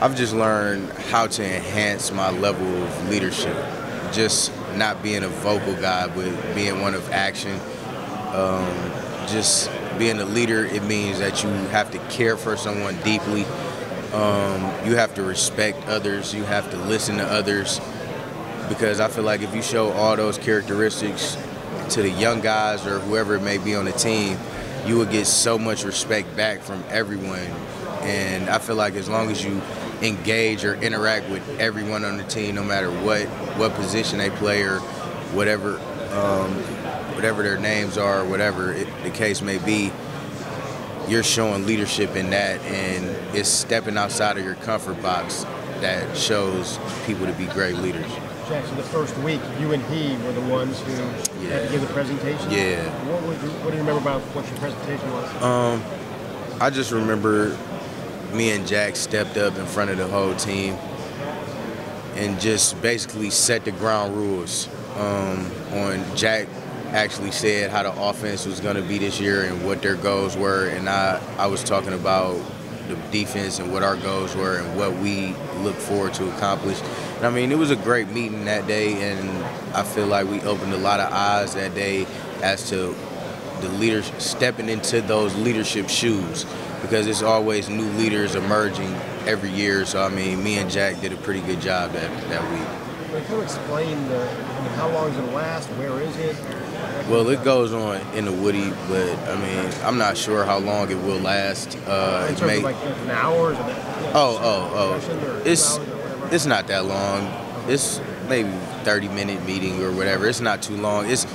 I've just learned how to enhance my level of leadership. Just not being a vocal guy, but being one of action. Just being a leader, it means that you have to care for someone deeply. You have to respect others. You have to listen to others. Because I feel like if you show all those characteristics to the young guys or whoever it may be on the team, you will get so much respect back from everyone. And I feel like as long as you engage or interact with everyone on the team, no matter what position they play or whatever their names are, whatever the case may be, you're showing leadership in that, and it's stepping outside of your comfort box that shows people to be great leaders. Jackson, the first week, you and he were the ones who had to give the presentation. Yeah. What do you remember about what your presentation was? I just remember me and Jack stepped up in front of the whole team and just basically set the ground rules. On Jack actually said how the offense was going to be this year and what their goals were, and I was talking about the defense and what our goals were and what we look forward to accomplish. And I mean, it was a great meeting that day, and I feel like we opened a lot of eyes that day as to the leaders stepping into those leadership shoes, because it's always new leaders emerging every year. So I mean, me and Jack did a pretty good job that week. Can you explain how long does it last? Where is it? Well, it goes on in the Woody, but I mean, I'm not sure how long it will last. In terms of like an hour? It's not that long. It's maybe 30-minute meeting or whatever. It's not too long. It's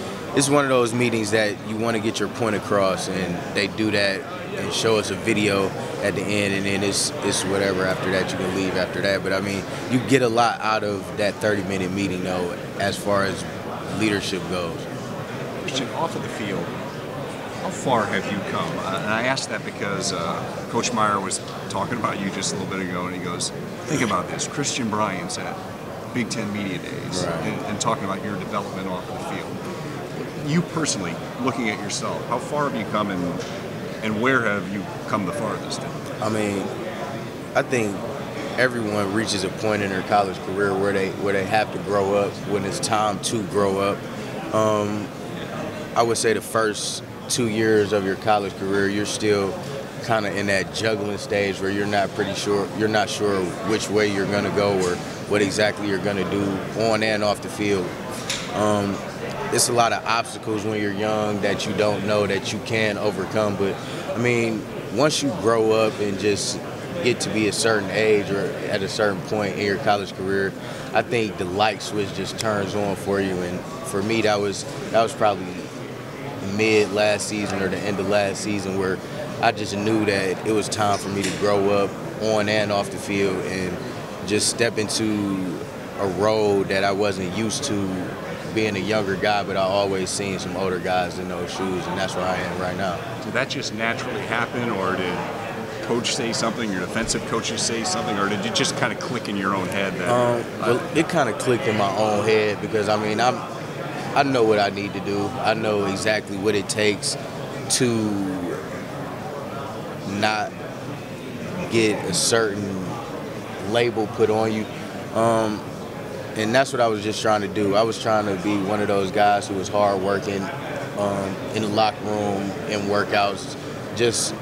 one of those meetings that you want to get your point across, and they do that and show us a video at the end, and then it's whatever after that. You can leave after that. But I mean, you get a lot out of that 30-minute meeting, though, as far as leadership goes. Christian, off of the field, how far have you come? And I ask that because Coach Meyer was talking about you just a little bit ago, and he goes, think about this. Christian Bryant's at Big Ten Media Days, right, and talking about your development off of the field. You personally, looking at yourself, how far have you come, and where have you come the farthest? I mean, I think everyone reaches a point in their college career where they have to grow up, when it's time to grow up. I would say the first 2 years of your college career, you're still kind of in that juggling stage where you're not sure which way you're going to go or what exactly you're going to do on and off the field. It's a lot of obstacles when you're young that you don't know that you can overcome. But I mean, once you grow up and just get to be a certain age or at a certain point in your college career, I think the light switch just turns on for you. And for me, that was probably mid last season or the end of last season, where I just knew that it was time for me to grow up on and off the field and just step into a role that I wasn't used to being a younger guy, but I always seen some older guys in those shoes, and that's where I am right now. Did that just naturally happen, or did coach say something, your defensive coaches say something, or did it just kind of click in your own head? Well, it kind of clicked in my own head, because I mean, I know what I need to do. I know exactly what it takes to not get a certain label put on you. And that's what I was just trying to do. I was trying to be one of those guys who was hardworking in the locker room, in workouts, just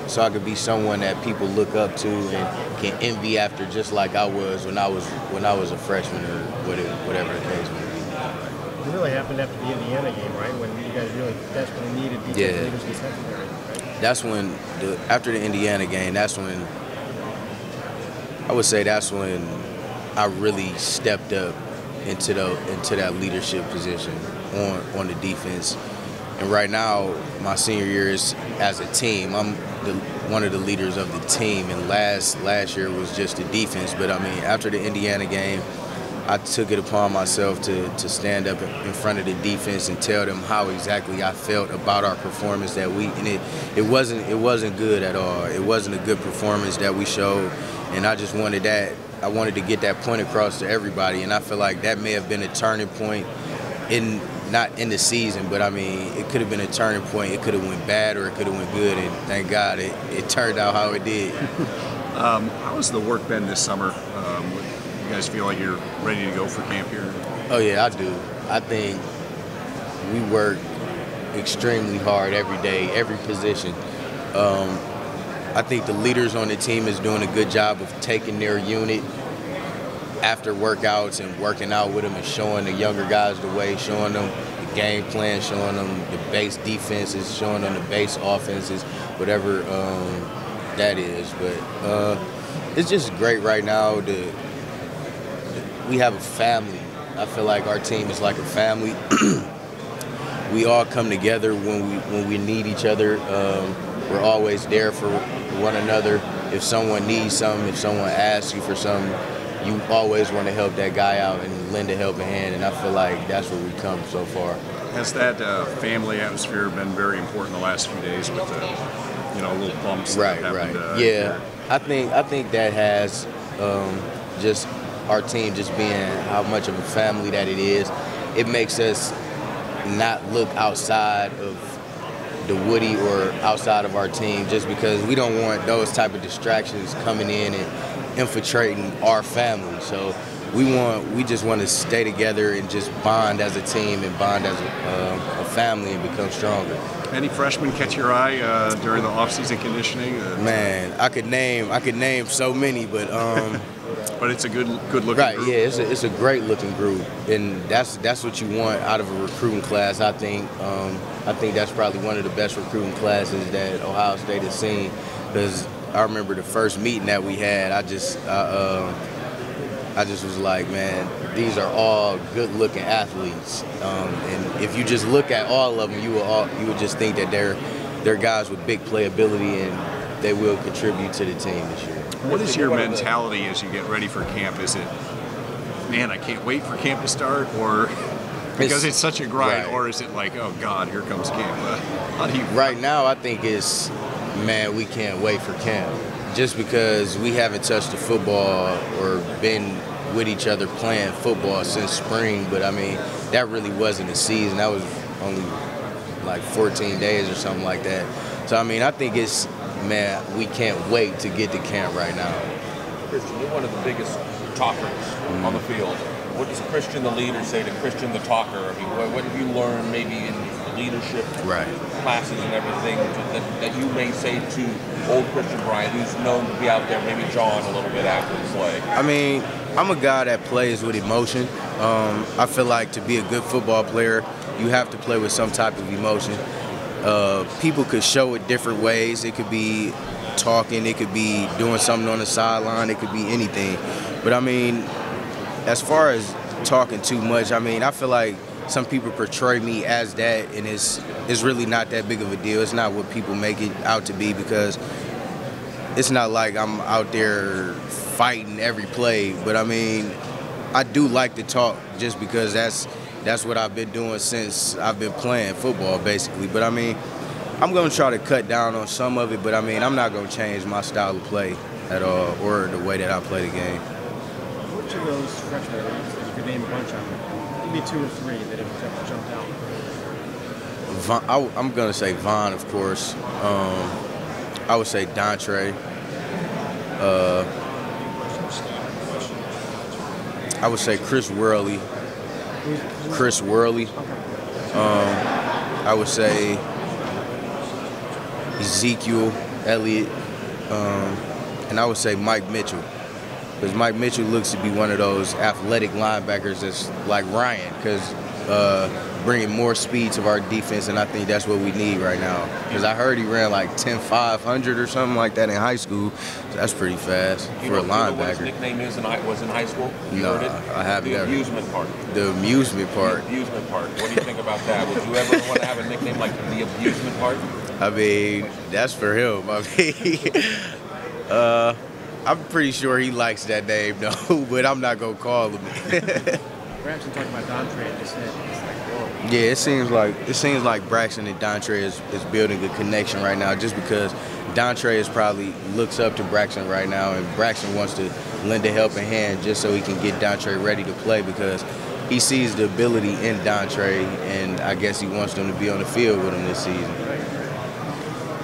so I could be someone that people look up to and can envy after, just like I was when I was a freshman or whatever the case may be. It really happened after the Indiana game, right? When you guys really desperately needed defensive leaders in the secondary, right? That's when, after the Indiana game, that's when I really stepped up into that leadership position on the defense. And right now, my senior year is as a team. I'm one of the leaders of the team, and last year was just the defense. But I mean, after the Indiana game, I took it upon myself to stand up in front of the defense and tell them how exactly I felt about our performance that week. And it wasn't good at all. It wasn't a good performance that we showed, and I just wanted that. I wanted to get that point across to everybody, and I feel like that may have been a turning point not in the season, but I mean, it could have been a turning point. It could have went bad or it could have went good, and thank God it turned out how it did. How has the work been this summer? You guys feel like you're ready to go for camp here? Oh yeah, I do. I think we work extremely hard every day, every position. I think the leaders on the team is doing a good job of taking their unit after workouts and working out with them and showing the younger guys the way, showing them the game plan, showing them the base defenses, showing them the base offenses, whatever that is. But it's just great right now. We have a family. I feel like our team is like a family. We all come together when we need each other. We're always there for one another. If someone needs something, if someone asks you for something, you always want to help that guy out and lend a helping hand. And I feel like that's where we've come so far. Has that family atmosphere been very important the last few days with the little bumps that happened? Yeah, I think that has just our team just being how much of a family that it is. It makes us not look outside of the Woody or outside of our team, just because we don't want those type of distractions coming in and infiltrating our family. So we just want to stay together and just bond as a team and bond as a family and become stronger. Any freshmen catch your eye during the off-season conditioning? Man, I could name so many, but but it's a good looking right, group. Yeah, it's a great looking group, and that's what you want out of a recruiting class. I think that's probably one of the best recruiting classes that Ohio State has seen, because I remember the first meeting that we had. I just was like, man, these are all good-looking athletes, and if you just look at all of them, you would just think that they're guys with big playability and they will contribute to the team this year. What is your mentality as you get ready for camp? Is it, man, I can't wait for camp to start, or because it's such a grind, right. Or is it like, oh God, here comes camp? How do you? Right now, I think it's, man, we can't wait for camp, just because we haven't touched the football or been with each other playing football since spring. But I mean, that really wasn't a season. That was only like 14 days or something like that. So I mean, I think it's, man, we can't wait to get to camp right now. Christian, you're one of the biggest talkers on the field. What does Christian the leader say to Christian the talker? I mean, what have you learned maybe in leadership classes and everything that you may say to old Christian Bryant, who's known to be out there, maybe John a little bit after the play? I mean, I'm a guy that plays with emotion. I feel like to be a good football player, you have to play with some type of emotion. People could show it different ways. It could be talking, it could be doing something on the sideline, it could be anything. But I mean, as far as talking too much, I mean, I feel like some people portray me as that, and it's really not that big of a deal. It's not what people make it out to be, because it's not like I'm out there fighting every play. But I mean, I do like to talk, just because that's what I've been doing since I've been playing football, basically. But I mean, I'm going to try to cut down on some of it, but I mean, I'm not going to change my style of play at all, or the way that I play the game. Which of those freshmen, if you could name a bunch of them, give me 2 or 3 that have jumped out? I'm going to say Vaughn, of course. I would say Dontre. I would say Chris Worley. I would say Ezekiel Elliott, and I would say Mike Mitchell, because Mike Mitchell looks to be one of those athletic linebackers that's like Ryan, because bringing more speed to our defense, and I think that's what we need right now. Because I heard he ran like 10.500 or something like that in high school. So that's pretty fast for a linebacker. You know what his nickname was in high school? No, I haven't. The amusement part. The amusement part. The amusement part. What do you think about that? Would you ever want to have a nickname like the amusement part? I mean, that's for him. I mean, I'm pretty sure he likes that name, though, but I'm not going to call him. Braxton talked about Dontre and just said it's like, whoa. Yeah, it seems like Braxton and Dontre is building a connection right now, just because Dontre is probably looks up to Braxton right now, and Braxton wants to lend a helping hand just so he can get Dontre ready to play, because he sees the ability in Dontre, and I guess he wants them to be on the field with him this season.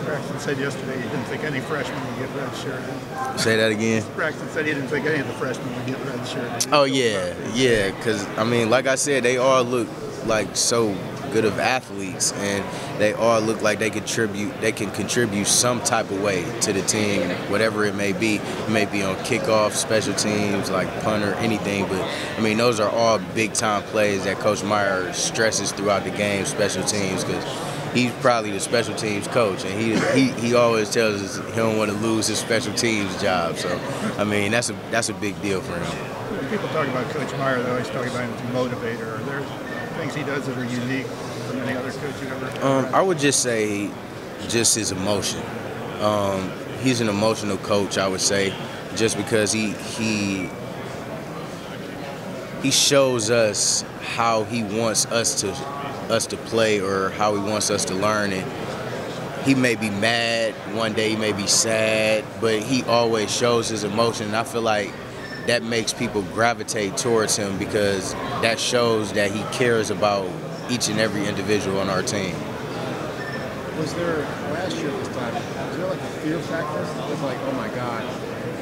Braxton said yesterday he didn't think any freshman would get redshirted. Say that again. Braxton said he didn't think any of the freshmen would get redshirted. Oh yeah, because I mean, like I said, they all look like so good of athletes, and they all look like they can contribute some type of way to the team, whatever it may be. It may be on kickoff, special teams, like punter, anything. But I mean, those are all big time plays that Coach Meyer stresses throughout the game, special teams, because he's probably the special teams coach, and he always tells us he don't want to lose his special teams job. So I mean, that's a big deal for him. When people talk about Coach Meyer, they always talk about him as a motivator. Are there things he does that are unique from any other coach you've ever had? I would just say just his emotion. He's an emotional coach, I would say, just because he shows us how he wants us to play, or how he wants us to learn. And he may be mad one day, he may be sad, but he always shows his emotion. And I feel like that makes people gravitate towards him, because that shows that he cares about each and every individual on our team. Was there, last year at this time, was there like a fear factor? It was like, oh my God,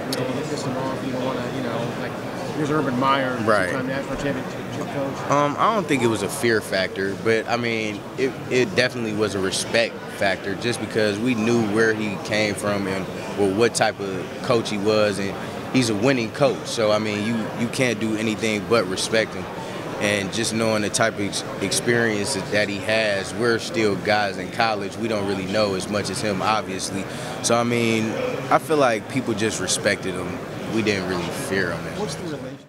you don't want to piss him off, you don't want to, like, here's Urban Meyer, right, two-time national championship coach. I don't think it was a fear factor, but I mean, it definitely was a respect factor, just because we knew where he came from and what type of coach he was, and he's a winning coach. So I mean, you can't do anything but respect him. And just knowing the type of experiences that he has, we're still guys in college. We don't really know as much as him, obviously. So I mean, I feel like people just respected him. We didn't really fear him. What's the relationship